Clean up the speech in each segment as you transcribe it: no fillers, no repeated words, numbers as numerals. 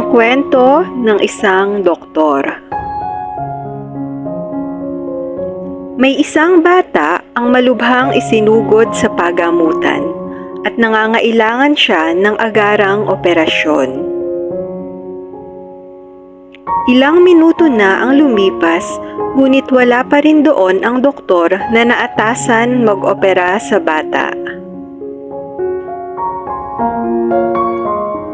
Kwento ng isang doktor. May isang bata ang malubhang isinugod sa pagamutan at nangangailangan siya ng agarang operasyon. Ilang minuto na ang lumipas, ngunit wala pa rin doon ang doktor na naatasan mag-opera sa bata.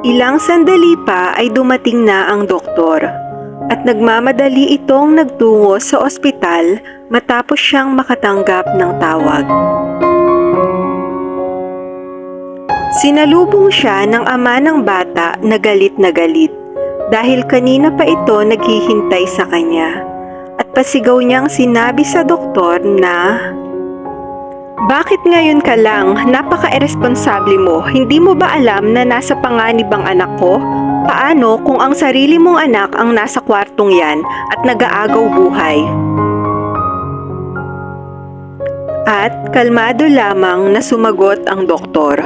Ilang sandali pa ay dumating na ang doktor at nagmamadali itong nagtungo sa ospital matapos siyang makatanggap ng tawag. Sinalubong siya ng ama ng bata na galit dahil kanina pa ito naghihintay sa kanya at pasigaw niyang sinabi sa doktor na, "Bakit ngayon ka lang? Napaka-iresponsable mo. Hindi mo ba alam na nasa panganib ang anak ko? Paano kung ang sarili mong anak ang nasa kwartong yan at nag-aagaw buhay?" At kalmado lamang na sumagot ang doktor,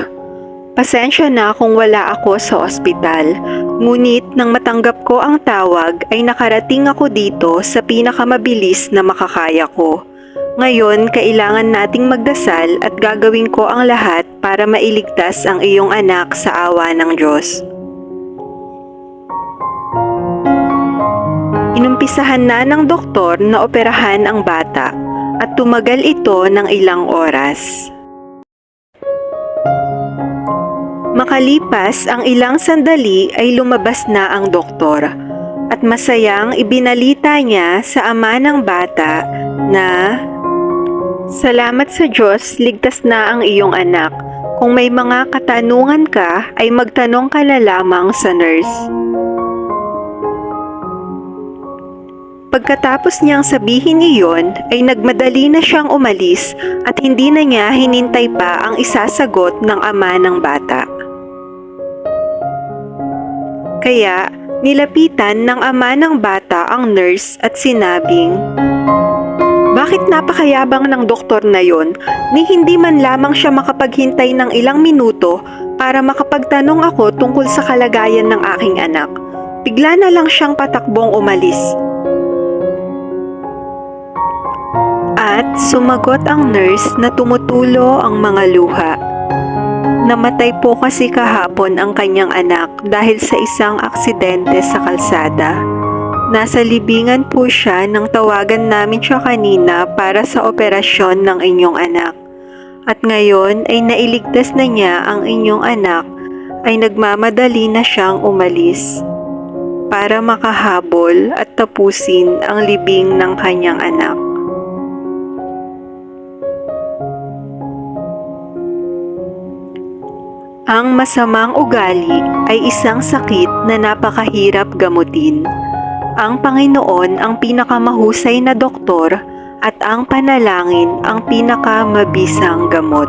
"Pasensya na kung wala ako sa ospital. Ngunit nang matanggap ko ang tawag ay nakarating ako dito sa pinakamabilis na makakaya ko. Ngayon, kailangan nating magdasal at gagawin ko ang lahat para mailigtas ang iyong anak sa awa ng Diyos." Inumpisahan na ng doktor na operahan ang bata at tumagal ito ng ilang oras. Makalipas ang ilang sandali ay lumabas na ang doktor at masayang ibinalita niya sa ama ng bata na, "Salamat sa Diyos, ligtas na ang iyong anak. Kung may mga katanungan ka, ay magtanong ka na lamang sa nurse." Pagkatapos niyang sabihin iyon, ay nagmadali na siyang umalis at hindi na niya hinintay pa ang isasagot ng ama ng bata. Kaya, nilapitan ng ama ng bata ang nurse at sinabing, "Bakit napakayabang ng doktor na yon? Ni hindi man lamang siya makapaghintay ng ilang minuto para makapagtanong ako tungkol sa kalagayan ng aking anak. Bigla na lang siyang patakbong umalis." At sumagot ang nurse na tumutulo ang mga luha. Namatay po kasi kahapon ang kanyang anak dahil sa isang aksidente sa kalsada. Nasa libingan po siya nang tawagan namin siya kanina para sa operasyon ng inyong anak. At ngayon ay nailigtas na niya ang inyong anak, ay nagmamadali na siyang umalis para makahabol at tapusin ang libing ng kanyang anak. Ang masamang ugali ay isang sakit na napakahirap gamutin. Ang Panginoon ang pinakamahusay na doktor at ang panalangin ang pinakamabisang gamot.